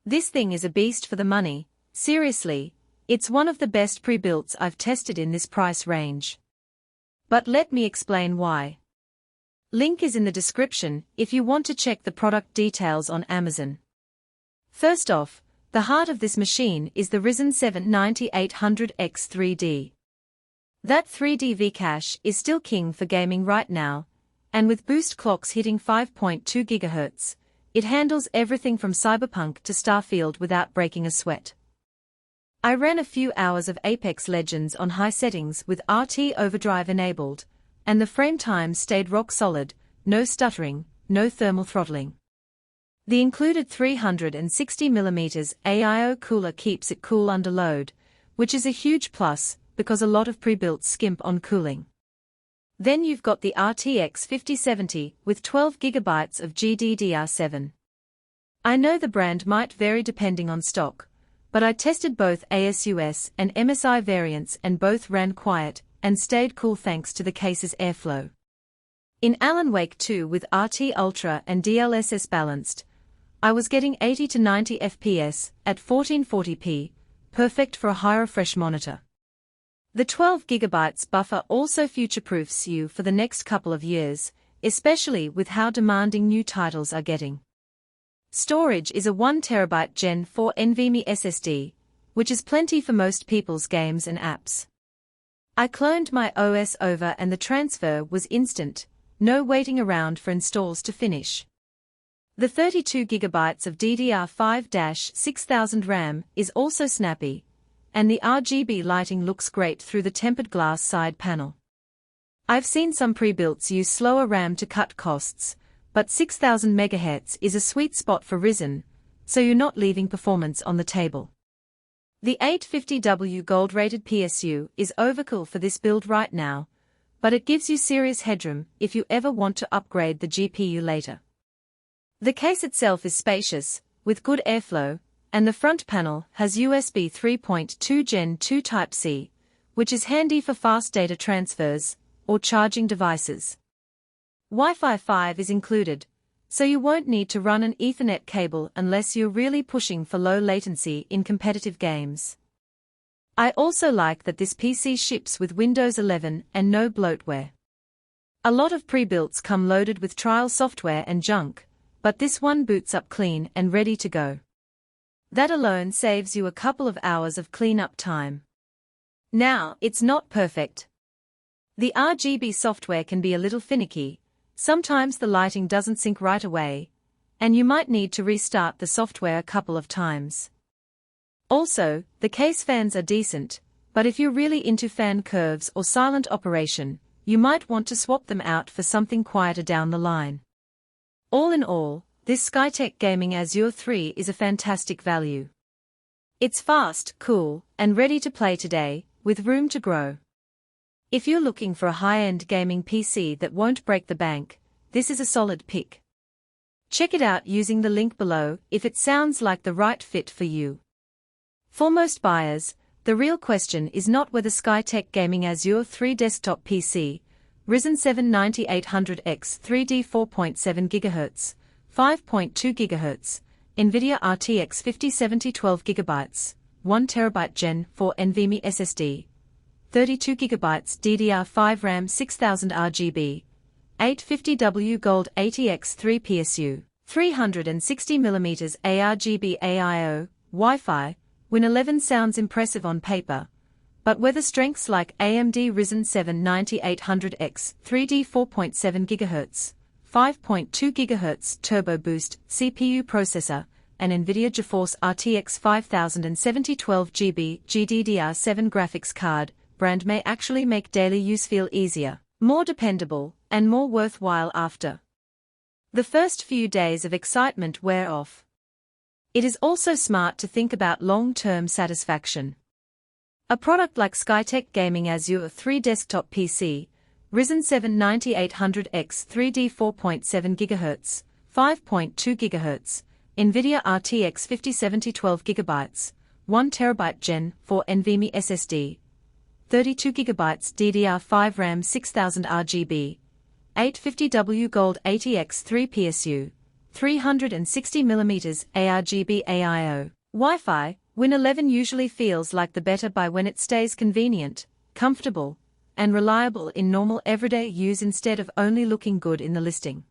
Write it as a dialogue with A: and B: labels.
A: This thing is a beast for the money, seriously, it's one of the best pre-builts I've tested in this price range. But let me explain why. Link is in the description if you want to check the product details on Amazon. First off, the heart of this machine is the Ryzen 7 9800X 3D. That 3D V-cache is still king for gaming right now, and with boost clocks hitting 5.2 GHz, it handles everything from Cyberpunk to Starfield without breaking a sweat. I ran a few hours of Apex Legends on high settings with RT overdrive enabled, and the frame time stayed rock solid, no stuttering, no thermal throttling. The included 360mm AIO cooler keeps it cool under load, which is a huge plus because a lot of pre-builts skimp on cooling. Then you've got the RTX 5070 with 12GB of GDDR7. I know the brand might vary depending on stock, but I tested both ASUS and MSI variants and both ran quiet and stayed cool thanks to the case's airflow. In Alan Wake 2 with RT Ultra and DLSS balanced, I was getting 80 to 90 FPS at 1440p, perfect for a high refresh monitor. The 12GB buffer also future-proofs you for the next couple of years, especially with how demanding new titles are getting. Storage is a 1TB Gen4 NVMe SSD, which is plenty for most people's games and apps. I cloned my OS over and the transfer was instant, no waiting around for installs to finish. The 32GB of DDR5-6000 RAM is also snappy, and the RGB lighting looks great through the tempered glass side panel. I've seen some pre-builts use slower RAM to cut costs, but 6000 MHz is a sweet spot for Ryzen, so you're not leaving performance on the table. The 850W gold-rated PSU is overkill for this build right now, but it gives you serious headroom if you ever want to upgrade the GPU later. The case itself is spacious, with good airflow, and the front panel has USB 3.2 Gen 2 Type-C, which is handy for fast data transfers or charging devices. Wi-Fi 5 is included, so you won't need to run an Ethernet cable unless you're really pushing for low latency in competitive games. I also like that this PC ships with Windows 11 and no bloatware. A lot of pre-builts come loaded with trial software and junk, but this one boots up clean and ready to go. That alone saves you a couple of hours of cleanup time. Now, it's not perfect. The RGB software can be a little finicky, sometimes the lighting doesn't sync right away, and you might need to restart the software a couple of times. Also, the case fans are decent, but if you're really into fan curves or silent operation, you might want to swap them out for something quieter down the line. All in all, this Skytech Gaming Azure 3 is a fantastic value. It's fast, cool, and ready to play today, with room to grow. If you're looking for a high-end gaming PC that won't break the bank, this is a solid pick. Check it out using the link below if it sounds like the right fit for you. For most buyers, the real question is not whether Skytech Gaming Azure 3 desktop PC, Ryzen 7 9800X 3D 4.7 GHz, 5.2 GHz, NVIDIA RTX 5070 12GB, 1TB Gen4 NVMe SSD, 32GB DDR5 RAM 6000 RGB, 850W Gold ATX 3 PSU, 360mm ARGB AIO, Wi-Fi, Win 11 sounds impressive on paper, but whether strengths like AMD Ryzen 7 9800X 3D 4.7 GHz, 5.2 GHz Turbo Boost CPU processor, and NVIDIA GeForce RTX 5070 12GB GDDR7 graphics card brand may actually make daily use feel easier, more dependable, and more worthwhile after the first few days of excitement wear off. It is also smart to think about long-term satisfaction. A product like Skytech Gaming Azure 3 desktop PC, Ryzen 7 9800X 3D 4.7 GHz, 5.2 GHz, NVIDIA RTX 5070 12GB, 1TB Gen4 NVMe SSD, 32GB DDR5 RAM 6000 RGB, 850W Gold ATX 3 PSU, 360mm ARGB AIO. Wi-Fi, Win 11 usually feels like the better buy when it stays convenient, comfortable, and reliable in normal everyday use instead of only looking good in the listing.